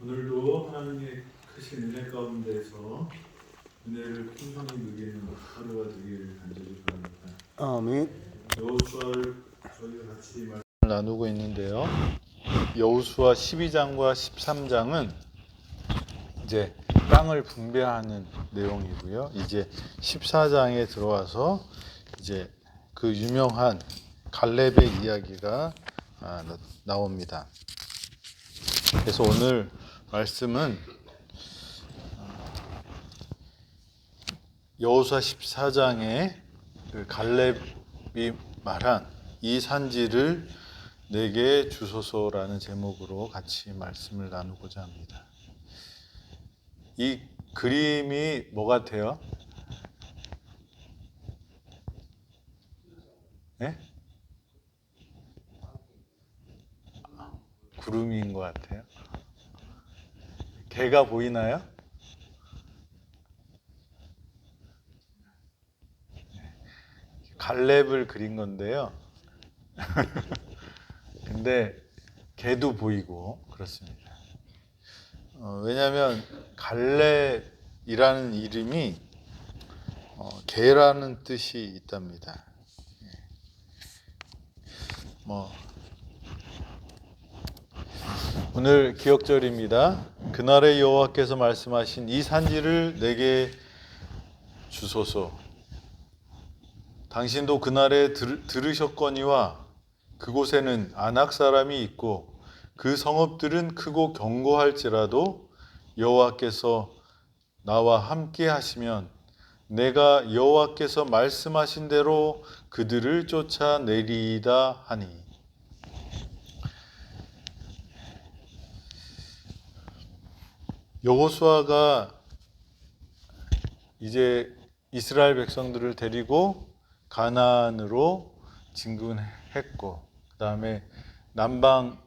오늘도 하나님의 크신 은혜 가운데서 은혜를 풍성히 누리는 하루가 되기를 간절히 바랍니다. 아멘. 여호수아를 저희가 같이 말씀을 나누고 있는데요. 여호수아 12장과 13장은 이제 땅을 분배하는 내용이고요. 이제 14장에 들어와서 이제 그 유명한 갈렙의 이야기가 나옵니다. 그래서 오늘 말씀은 여호수아 14장에 그 갈렙이 말한 이 산지를 내게 주소서라는 제목으로 같이 말씀을 나누고자 합니다. 이 그림이 뭐 같아요? 네? 구름인 것 같아요. 개가 보이나요? 갈렙을 그린 건데요. 근데 개도 보이고 그렇습니다. 왜냐하면 갈렙이라는 이름이 개라는 뜻이 있답니다. 오늘 기억절입니다. 그날의 여호와께서 말씀하신 이 산지를 내게 주소서. 당신도 그날에 들으셨거니와 그곳에는 아낙 사람이 있고 그 성읍들은 크고 견고할지라도 여호와께서 나와 함께 하시면 내가 여호와께서 말씀하신 대로 그들을 쫓아내리이다 하니. 여호수아가 이제 이스라엘 백성들을 데리고 가나안으로 진군했고, 그 다음에 남방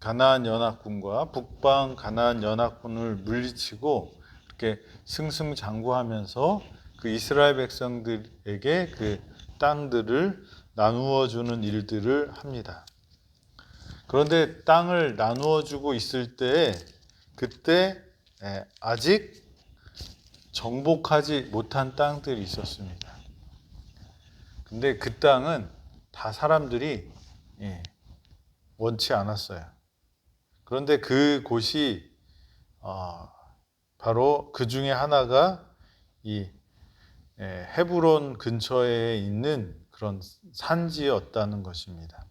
가나안 연합군과 북방 가나안 연합군을 물리치고 이렇게 승승장구하면서 그 이스라엘 백성들에게 그 땅들을 나누어 주는 일들을 합니다. 그런데 땅을 나누어 주고 있을 때 그때 아직 정복하지 못한 땅들이 있었습니다. 근데 그 땅은 다 사람들이 원치 않았어요. 그런데 그 곳이 바로 그 중에 하나가 이 헤브론 근처에 있는 그런 산지였다는 것입니다.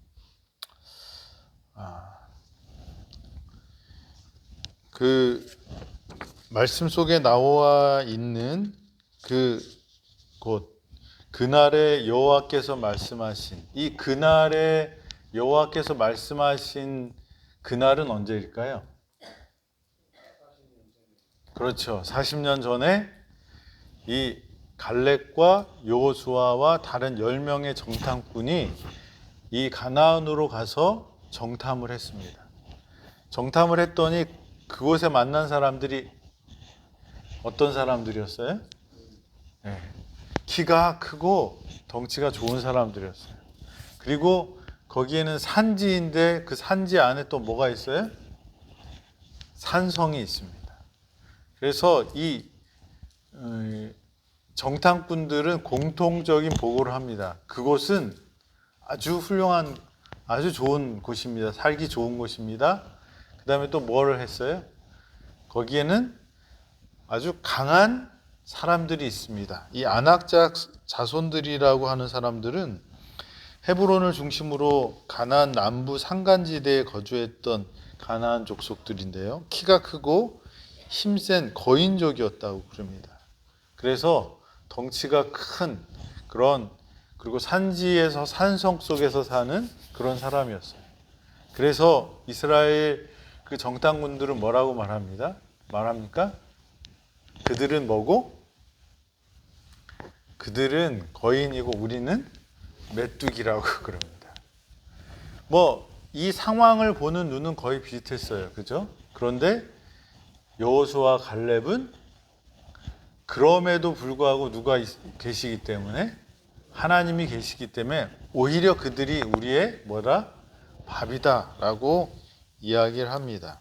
그 말씀 속에 나와 있는 그 곳, 그날에 여호와께서 말씀하신, 이 그날에 여호와께서 말씀하신 그날은 언제일까요? 그렇죠. 40년 전에 이 갈렙과 여호수아와 다른 10명의 정탐꾼이 이 가나안으로 가서 정탐을 했습니다. 정탐을 했더니 그곳에 만난 사람들이 어떤 사람들이었어요? 키가 크고 덩치가 좋은 사람들이었어요. 그리고 거기에는 산지인데 그 산지 안에 또 뭐가 있어요? 산성이 있습니다. 그래서 이 정탐꾼들은 공통적인 보고를 합니다. 그곳은 아주 훌륭한, 아주 좋은 곳입니다. 살기 좋은 곳입니다. 그 다음에 또 뭐를 했어요? 거기에는 아주 강한 사람들이 있습니다. 이 아낙 자손들이라고 하는 사람들은 헤브론을 중심으로 가나안 남부 산간지대에 거주했던 가나안 족속들인데요. 키가 크고 힘센 거인족이었다고 그럽니다. 그래서 덩치가 큰 그런, 그리고 산지에서 산성 속에서 사는 그런 사람이었어요. 그래서 이스라엘 그 정탐꾼들은 뭐라고 말합니까? 그들은 뭐고? 그들은 거인이고 우리는 메뚜기라고 그럽니다. 이 상황을 보는 눈은 거의 비슷했어요. 그죠? 그런데 여호수아 갈렙은 그럼에도 불구하고 누가 계시기 때문에, 하나님이 계시기 때문에 오히려 그들이 우리의 밥이다라고 이야기를 합니다.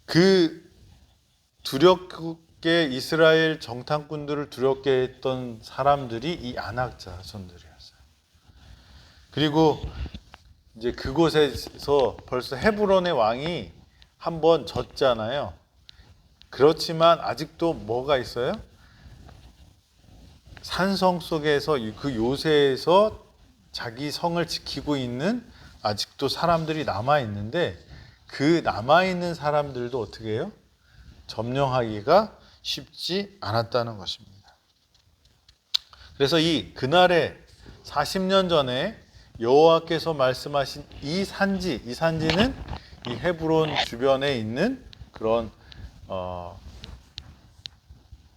그 두렵게 이스라엘 정탐꾼들을 두렵게 했던 사람들이 이 안악 자손들이었어요. 그리고 이제 그곳에서 벌써 헤브론의 왕이 한번 졌잖아요. 그렇지만 아직도 뭐가 있어요? 산성 속에서 그 요새에서 자기 성을 지키고 있는 아직도 사람들이 남아 있는데 그 남아 있는 사람들도 어떻게 해요? 점령하기가 쉽지 않았다는 것입니다. 그래서 그날에 40년 전에 여호와께서 말씀하신 이 산지는 이 헤브론 주변에 있는 그런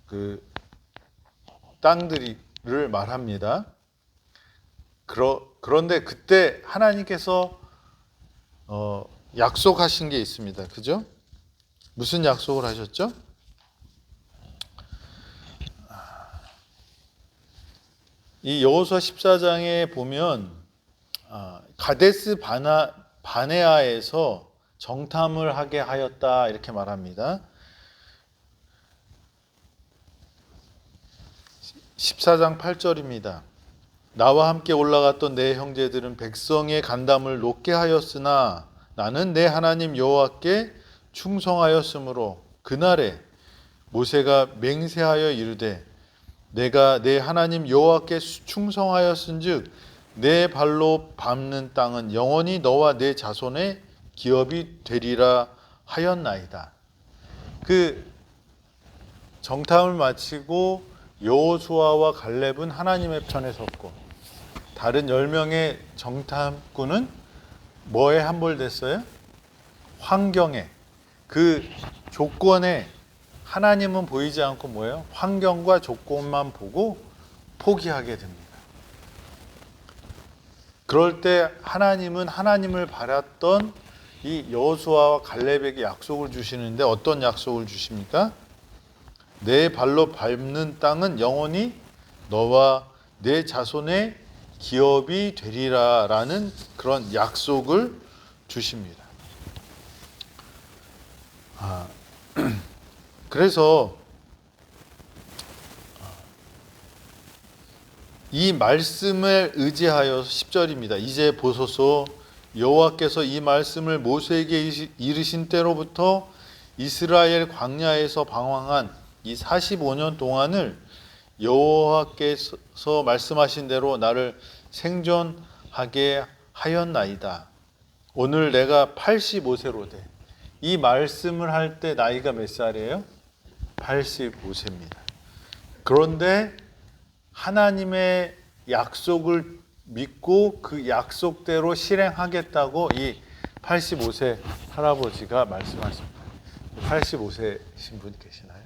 그 땅들을 말합니다. 그런데 그때 하나님께서 약속하신 게 있습니다. 그죠? 무슨 약속을 하셨죠? 이 여호수아 14장에 보면 가데스 바네아에서 정탐을 하게 하였다 이렇게 말합니다. 14장 8절입니다. 나와 함께 올라갔던 내 형제들은 백성의 간담을 높게 하였으나 나는 내 하나님 여호와께 충성하였으므로 그날에 모세가 맹세하여 이르되 내가 내 하나님 여호와께 충성하였은즉 내 발로 밟는 땅은 영원히 너와 내 자손의 기업이 되리라 하였나이다. 그 정탐을 마치고 여호수아와 갈렙은 하나님의 편에 섰고 다른 10명의 정탐꾼은 뭐에 함몰됐어요? 환경에, 그 조건에 하나님은 보이지 않고 뭐예요? 환경과 조건만 보고 포기하게 됩니다. 그럴 때 하나님은 하나님을 바랐던 이 여호수아와 갈렙에게 약속을 주시는데 어떤 약속을 주십니까? 내 발로 밟는 땅은 영원히 너와 내 자손의 기업이 되리라 라는 그런 약속을 주십니다. 그래서 이 말씀을 의지하여 10절입니다. 이제 보소서 여호와께서 이 말씀을 모세에게 이르신 때로부터 이스라엘 광야에서 방황한 이 45년 동안을 여호와께서 말씀하신 대로 나를 생존하게 하였나이다. 오늘 내가 85세로 돼. 이 말씀을 할 때 나이가 몇 살이에요? 85세입니다. 그런데 하나님의 약속을 믿고 그 약속대로 실행하겠다고 이 85세 할아버지가 말씀하십니다. 85세신 분 계시나요?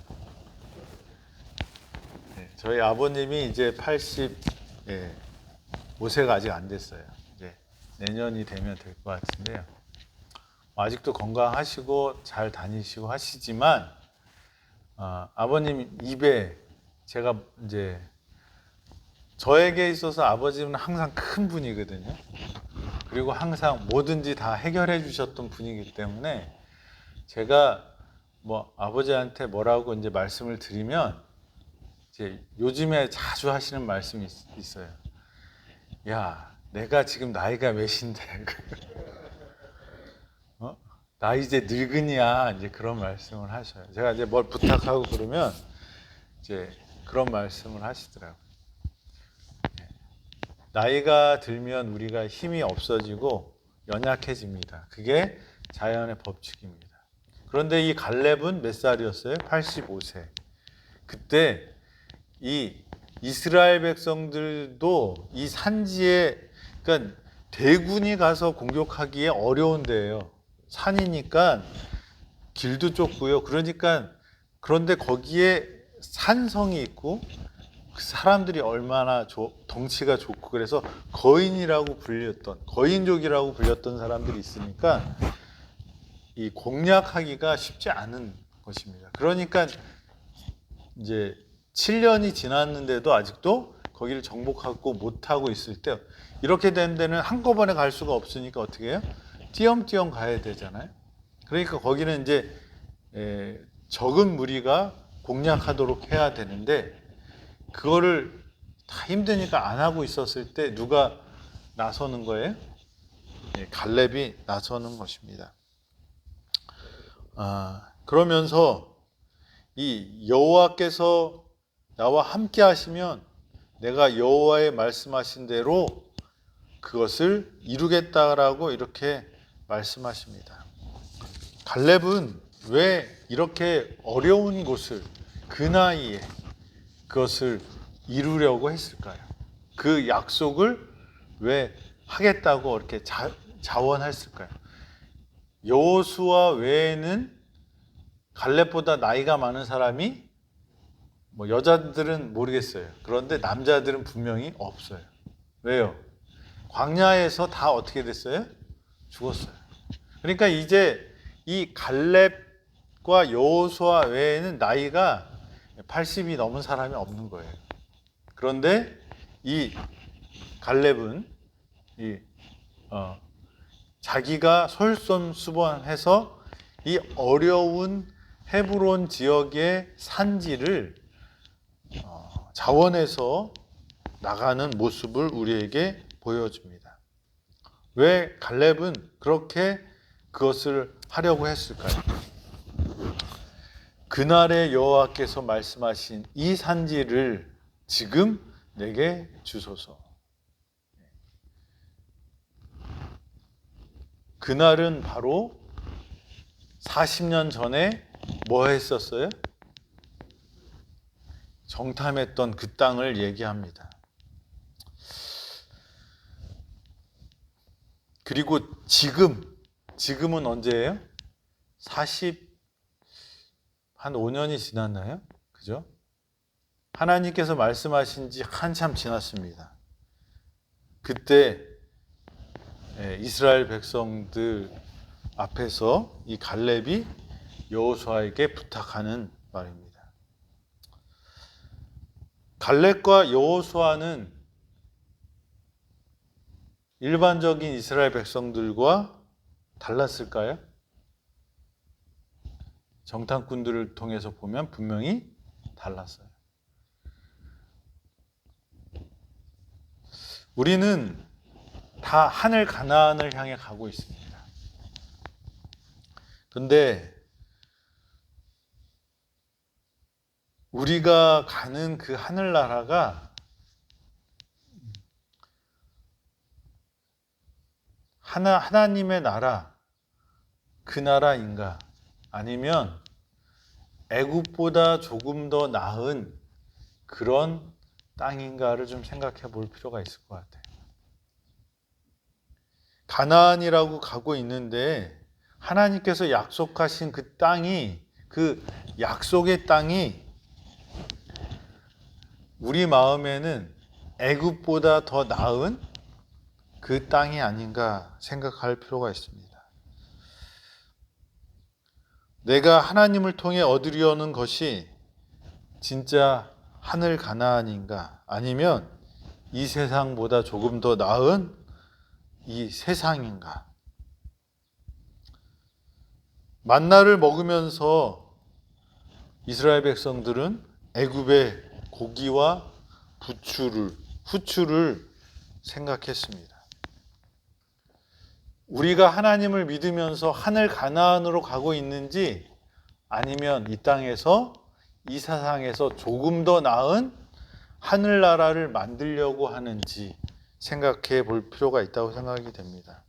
네, 저희 아버님이 이제 85세가 아직 안 됐어요. 이제 내년이 되면 될 것 같은데요. 아직도 건강하시고 잘 다니시고 하시지만 아버님 입에 제가 이제 저에게 있어서 아버지는 항상 큰 분이거든요. 그리고 항상 뭐든지 다 해결해 주셨던 분이기 때문에 제가 뭐 아버지한테 뭐라고 이제 말씀을 드리면 이제 요즘에 자주 하시는 말씀이 있어요. 야, 내가 지금 나이가 몇인데 나 이제 늙은이야. 이제 그런 말씀을 하셔요. 제가 이제 뭘 부탁하고 그러면 이제 그런 말씀을 하시더라고요. 나이가 들면 우리가 힘이 없어지고 연약해집니다. 그게 자연의 법칙입니다. 그런데 이 갈렙은 몇 살이었어요? 85세. 그때 이 이스라엘 백성들도 이 산지에, 그러니까 대군이 가서 공격하기에 어려운 데예요. 산이니까 길도 좁고요. 그런데 거기에 산성이 있고 그 사람들이 얼마나 덩치가 좋고 그래서 거인족이라고 불렸던 사람들이 있으니까 이 공략하기가 쉽지 않은 것입니다. 그러니까 이제 7년이 지났는데도 아직도 거기를 정복하고 못하고 있을 때 이렇게 된 데는 한꺼번에 갈 수가 없으니까 어떻게 해요? 띄엄띄엄 가야 되잖아요. 그러니까 거기는 이제 적은 무리가 공략하도록 해야 되는데 그거를 다 힘드니까 안 하고 있었을 때 누가 나서는 거예요? 갈렙이 나서는 것입니다. 그러면서 이 여호와께서 나와 함께 하시면 내가 여호와의 말씀하신 대로 그것을 이루겠다라고 이렇게 말씀하십니다. 갈렙은 왜 이렇게 어려운 곳을 그 나이에 그것을 이루려고 했을까요? 그 약속을 왜 하겠다고 이렇게 자원했을까요? 여호수아 외에는 갈렙보다 나이가 많은 사람이 뭐 여자들은 모르겠어요. 그런데 남자들은 분명히 없어요. 왜요? 광야에서 다 어떻게 됐어요? 죽었어요. 그러니까 이제 이 갈렙과 여호수아 외에는 나이가 80이 넘은 사람이 없는 거예요. 그런데 이 갈렙은 자기가 솔선수범해서 이 어려운 헤브론 지역의 산지를 자원해서 나가는 모습을 우리에게 보여줍니다. 왜 갈렙은 그렇게 그것을 하려고 했을까요? 그날의 여호와께서 말씀하신 이 산지를 지금 내게 주소서. 그날은 바로 40년 전에 뭐 했었어요? 정탐했던 그 땅을 얘기합니다. 그리고 지금은 언제예요? 한 5년이 지났나요? 그죠? 하나님께서 말씀하신 지 한참 지났습니다. 그때 이스라엘 백성들 앞에서 이 갈렙이 여호수아에게 부탁하는 말입니다. 갈렙과 여호수아는 일반적인 이스라엘 백성들과 달랐을까요? 정탐꾼들을 통해서 보면 분명히 달랐어요. 우리는 다 하늘 가나안을 향해 가고 있습니다. 근데 우리가 가는 그 하늘나라가 하나님의 나라, 그 나라인가? 아니면 애굽보다 조금 더 나은 그런 땅인가를 좀 생각해 볼 필요가 있을 것 같아요. 가나안이라고 가고 있는데 하나님께서 약속하신 그 땅이, 그 약속의 땅이 우리 마음에는 애굽보다 더 나은 그 땅이 아닌가 생각할 필요가 있습니다. 내가 하나님을 통해 얻으려는 것이 진짜 하늘 가나안인가? 아니면 이 세상보다 조금 더 나은 이 세상인가? 만나를 먹으면서 이스라엘 백성들은 애굽의 고기와 후추를 생각했습니다. 우리가 하나님을 믿으면서 하늘 가나안으로 가고 있는지 아니면 이 땅에서 이 세상에서 조금 더 나은 하늘나라를 만들려고 하는지 생각해 볼 필요가 있다고 생각이 됩니다.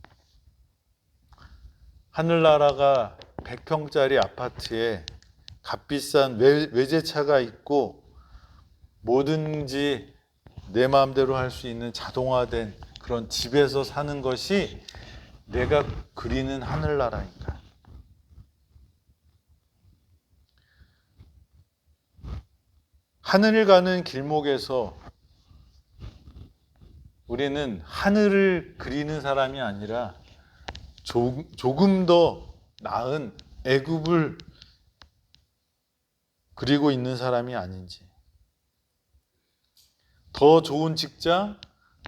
하늘나라가 100평짜리 아파트에 값비싼 외제차가 있고 뭐든지 내 마음대로 할 수 있는 자동화된 그런 집에서 사는 것이 내가 그리는 하늘나라인가? 하늘을 가는 길목에서 우리는 하늘을 그리는 사람이 아니라 조금 더 나은 애굽을 그리고 있는 사람이 아닌지, 더 좋은 직장,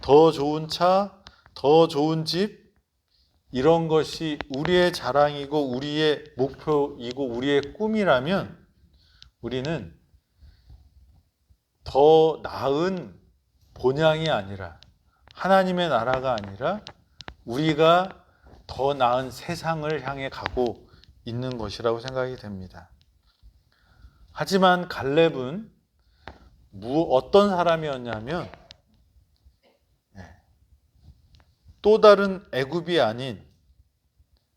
더 좋은 차, 더 좋은 집, 이런 것이 우리의 자랑이고 우리의 목표이고 우리의 꿈이라면 우리는 더 나은 본향이 아니라 하나님의 나라가 아니라 우리가 더 나은 세상을 향해 가고 있는 것이라고 생각이 됩니다. 하지만 갈렙은 어떤 사람이었냐면 또 다른 애굽이 아닌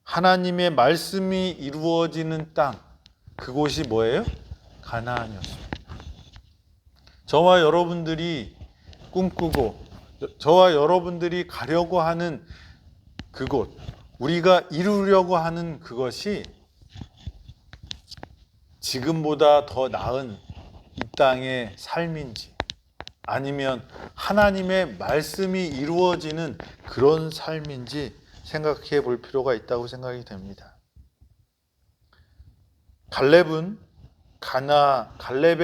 하나님의 말씀이 이루어지는 땅, 그곳이 뭐예요? 가나안이었습니다. 저와 여러분들이 꿈꾸고 저와 여러분들이 가려고 하는 그곳, 우리가 이루려고 하는 그것이 지금보다 더 나은 이 땅의 삶인지 아니면 하나님의 말씀이 이루어지는 그런 삶인지 생각해 볼 필요가 있다고 생각이 됩니다. 갈렙의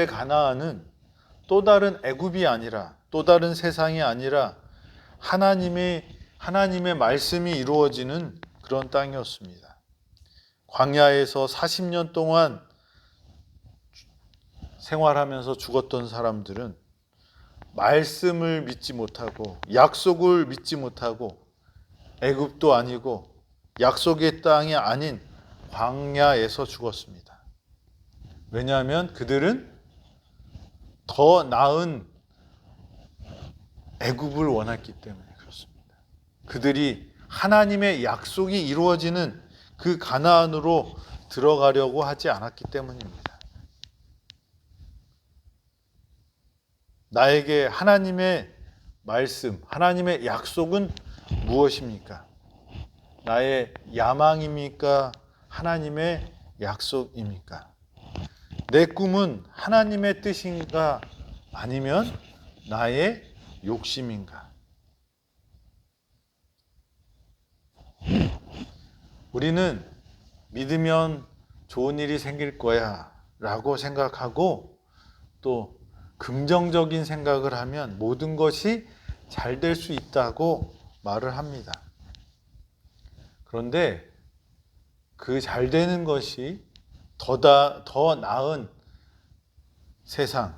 가나안은 또 다른 애굽이 아니라 또 다른 세상이 아니라 하나님의 말씀이 이루어지는 그런 땅이었습니다. 광야에서 40년 동안 생활하면서 죽었던 사람들은 말씀을 믿지 못하고 약속을 믿지 못하고 애굽도 아니고 약속의 땅이 아닌 광야에서 죽었습니다. 왜냐하면 그들은 더 나은 애굽을 원했기 때문에 그렇습니다. 그들이 하나님의 약속이 이루어지는 그 가나안으로 들어가려고 하지 않았기 때문입니다. 나에게 하나님의 말씀, 하나님의 약속은 무엇입니까? 나의 야망입니까? 하나님의 약속입니까? 내 꿈은 하나님의 뜻인가? 아니면 나의 욕심인가? 우리는 믿으면 좋은 일이 생길 거야 라고 생각하고 또 긍정적인 생각을 하면 모든 것이 잘 될 수 있다고 말을 합니다. 그런데 그 잘 되는 것이 더 나은 세상,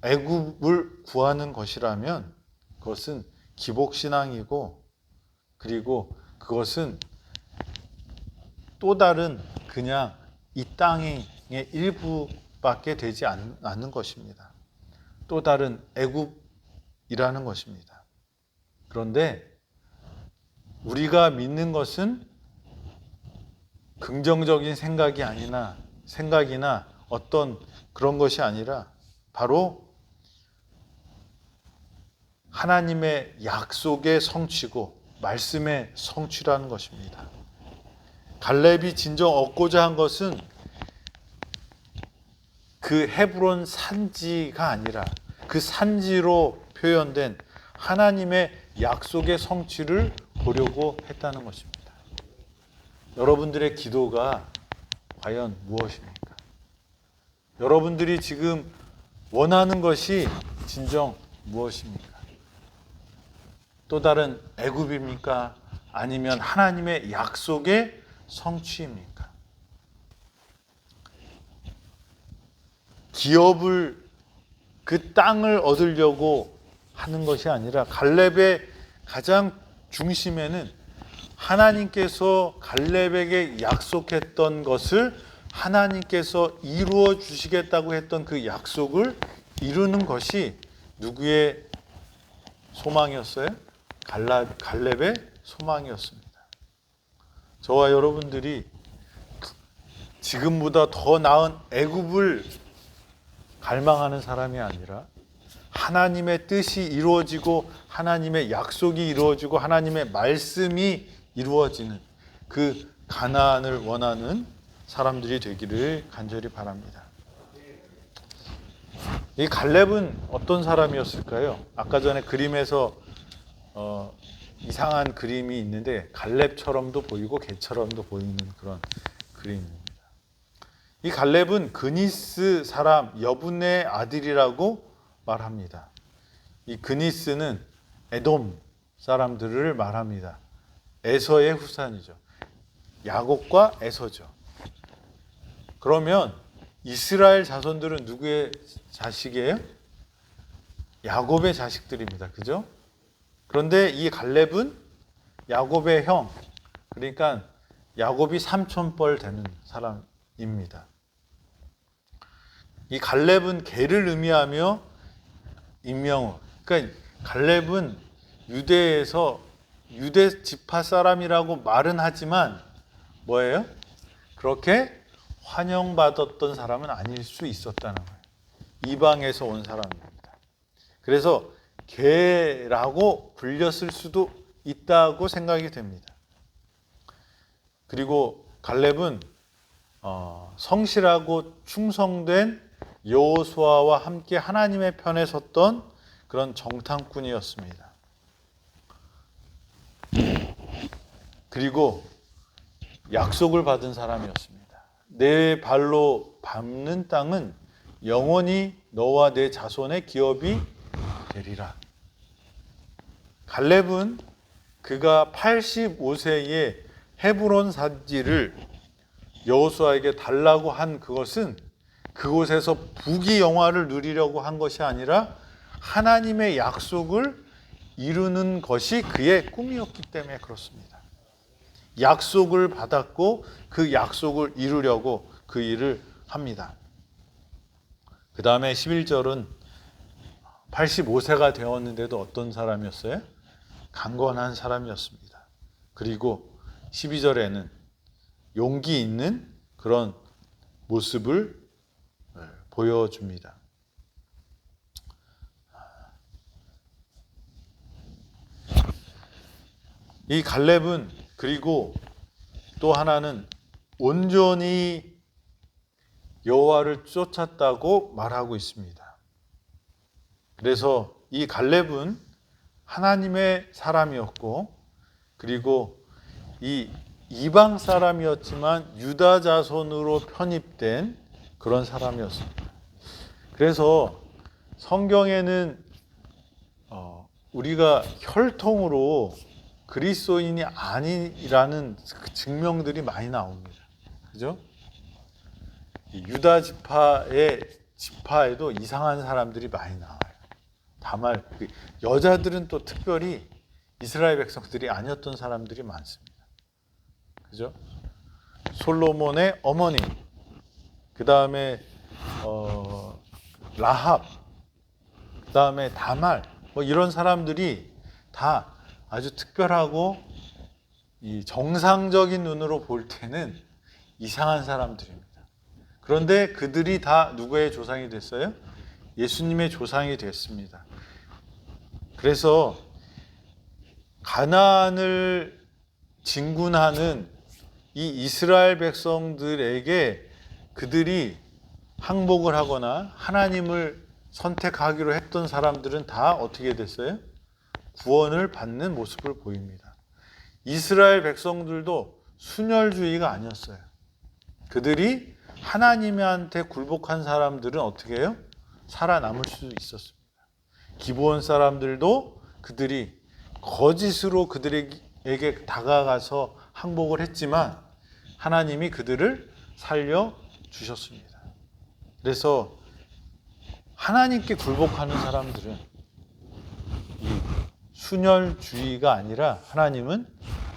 애굽을 구하는 것이라면 그것은 기복신앙이고 그리고 그것은 또 다른 그냥 이 땅의 일부밖에 되지 않는 것입니다. 또 다른 애굽이라는 것입니다. 그런데 우리가 믿는 것은 긍정적인 생각이나 어떤 그런 것이 아니라 바로 하나님의 약속의 성취고 말씀의 성취라는 것입니다. 갈렙이 진정 얻고자 한 것은 그 헤브론 산지가 아니라 그 산지로 표현된 하나님의 약속의 성취를 보려고 했다는 것입니다. 여러분들의 기도가 과연 무엇입니까? 여러분들이 지금 원하는 것이 진정 무엇입니까? 또 다른 애굽입니까? 아니면 하나님의 약속의 성취입니까? 기업을 그 땅을 얻으려고 하는 것이 아니라 갈렙의 가장 중심에는 하나님께서 갈렙에게 약속했던 것을 하나님께서 이루어 주시겠다고 했던 그 약속을 이루는 것이 누구의 소망이었어요? 갈렙의 소망이었습니다. 저와 여러분들이 지금보다 더 나은 애굽을 갈망하는 사람이 아니라 하나님의 뜻이 이루어지고 하나님의 약속이 이루어지고 하나님의 말씀이 이루어지는 그 가나안을 원하는 사람들이 되기를 간절히 바랍니다. 이 갈렙은 어떤 사람이었을까요? 아까 전에 그림에서 이상한 그림이 있는데 갈렙처럼도 보이고 개처럼도 보이는 그런 그림입니다. 이 갈렙은 그니스 사람 여분의 아들이라고 말합니다. 이 그니스는 에돔 사람들을 말합니다. 에서의 후손이죠. 야곱과 에서죠. 그러면 이스라엘 자손들은 누구의 자식이에요? 야곱의 자식들입니다. 그죠? 그런데 이 갈렙은 야곱의 형, 그러니까 야곱이 삼촌뻘 되는 사람입니다. 이 갈렙은 개를 의미하며 임명후, 그러니까 갈렙은 유대에서 유대 지파 사람이라고 말은 하지만 뭐예요? 그렇게 환영받았던 사람은 아닐 수 있었다는 거예요. 이방에서 온 사람입니다. 그래서 개라고 불렸을 수도 있다고 생각이 됩니다. 그리고 갈렙은 성실하고 충성된 여호수아와 함께 하나님의 편에 섰던 그런 정탐꾼이었습니다. 그리고 약속을 받은 사람이었습니다. 내 발로 밟는 땅은 영원히 너와 내 자손의 기업이 되리라. 갈렙은 그가 85세에 헤브론 산지를 여호수아에게 달라고 한 그것은 그곳에서 부귀영화를 누리려고 한 것이 아니라 하나님의 약속을 이루는 것이 그의 꿈이었기 때문에 그렇습니다. 약속을 받았고 그 약속을 이루려고 그 일을 합니다. 그 다음에 11절은 85세가 되었는데도 어떤 사람이었어요? 강건한 사람이었습니다. 그리고 12절에는 용기 있는 그런 모습을 보여줍니다. 이 갈렙은 그리고 또 하나는 온전히 여호와를 쫓았다고 말하고 있습니다. 그래서 이 갈렙은 하나님의 사람이었고 그리고 이 이방 사람이었지만 유다 자손으로 편입된 그런 사람이었습니다. 그래서 성경에는 우리가 혈통으로 그리스도인이 아니라는 증명들이 많이 나옵니다. 그죠? 유다 지파에도 이상한 사람들이 많이 나와요. 다만 여자들은 또 특별히 이스라엘 백성들이 아니었던 사람들이 많습니다. 그죠? 솔로몬의 어머니, 그 다음에 라합, 그 다음에 다말, 뭐 이런 사람들이 다 아주 특별하고 이 정상적인 눈으로 볼 때는 이상한 사람들입니다. 그런데 그들이 다 누구의 조상이 됐어요? 예수님의 조상이 됐습니다. 그래서 가나안을 진군하는 이 이스라엘 백성들에게 그들이 항복을 하거나 하나님을 선택하기로 했던 사람들은 다 어떻게 됐어요? 구원을 받는 모습을 보입니다. 이스라엘 백성들도 순혈주의가 아니었어요. 그들이 하나님한테 굴복한 사람들은 어떻게 해요? 살아남을 수 있었습니다. 기브온 사람들도 그들이 거짓으로 그들에게 다가가서 항복을 했지만 하나님이 그들을 살려주셨습니다. 그래서 하나님께 굴복하는 사람들은 이 순혈주의가 아니라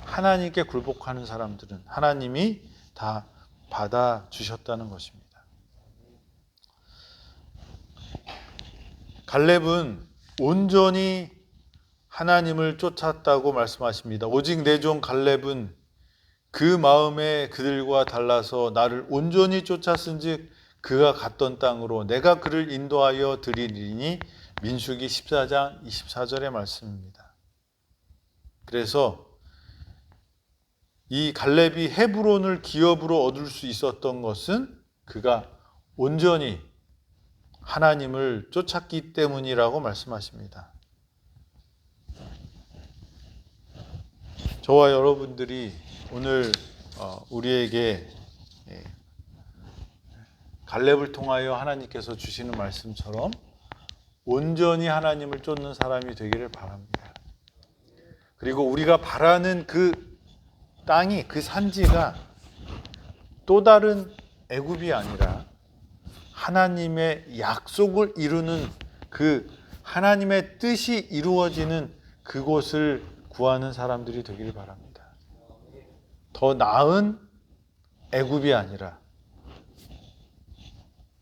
하나님께 굴복하는 사람들은 하나님이 다 받아주셨다는 것입니다. 갈렙은 온전히 하나님을 쫓았다고 말씀하십니다. 오직 내 종 갈렙은 그 마음에 그들과 달라서 나를 온전히 쫓았은즉 그가 갔던 땅으로 내가 그를 인도하여 드리리니 민수기 14장 24절의 말씀입니다. 그래서 이 갈렙이 헤브론을 기업으로 얻을 수 있었던 것은 그가 온전히 하나님을 쫓았기 때문이라고 말씀하십니다. 저와 여러분들이 오늘 우리에게 갈렙을 통하여 하나님께서 주시는 말씀처럼 온전히 하나님을 쫓는 사람이 되기를 바랍니다. 그리고 우리가 바라는 그 땅이, 그 산지가 또 다른 애굽이 아니라 하나님의 약속을 이루는, 그 하나님의 뜻이 이루어지는 그곳을 구하는 사람들이 되길 바랍니다. 더 나은 애굽이 아니라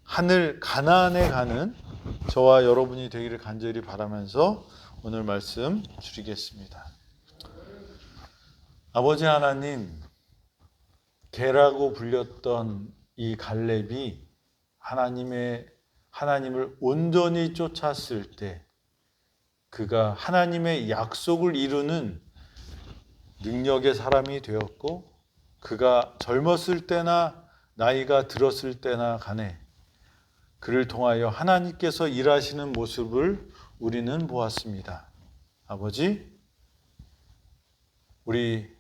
하늘 가나안에 가는 저와 여러분이 되기를 간절히 바라면서 오늘 말씀 줄이겠습니다. 아버지 하나님, 개라고 불렸던 이 갈렙이 하나님을 온전히 쫓았을 때 그가 하나님의 약속을 이루는 능력의 사람이 되었고, 그가 젊었을 때나 나이가 들었을 때나 간에 그를 통하여 하나님께서 일하시는 모습을 우리는 보았습니다. 아버지, 우리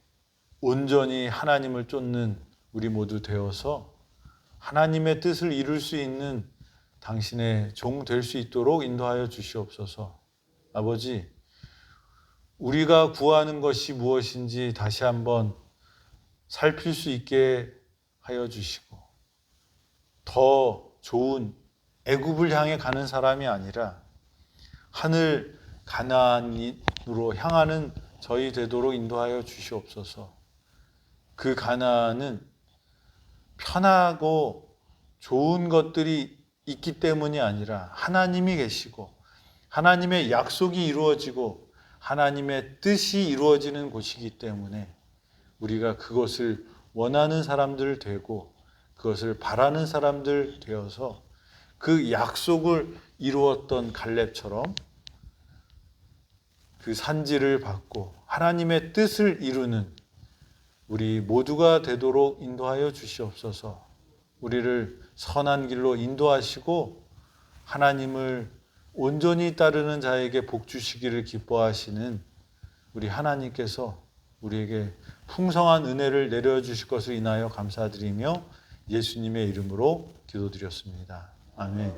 온전히 하나님을 쫓는 우리 모두 되어서 하나님의 뜻을 이룰 수 있는 당신의 종 될 수 있도록 인도하여 주시옵소서. 아버지, 우리가 구하는 것이 무엇인지 다시 한번 살필 수 있게 하여 주시고, 더 좋은 애굽을 향해 가는 사람이 아니라 하늘 가나안으로 향하는 저희 되도록 인도하여 주시옵소서. 그 가나안은 편하고 좋은 것들이 있기 때문이 아니라 하나님이 계시고 하나님의 약속이 이루어지고 하나님의 뜻이 이루어지는 곳이기 때문에 우리가 그것을 원하는 사람들 되고 그것을 바라는 사람들 되어서 그 약속을 이루었던 갈렙처럼 그 산지를 받고 하나님의 뜻을 이루는 우리 모두가 되도록 인도하여 주시옵소서. 우리를 선한 길로 인도하시고 하나님을 온전히 따르는 자에게 복 주시기를 기뻐하시는 우리 하나님께서 우리에게 풍성한 은혜를 내려주실 것을 인하여 감사드리며 예수님의 이름으로 기도드렸습니다. 아멘.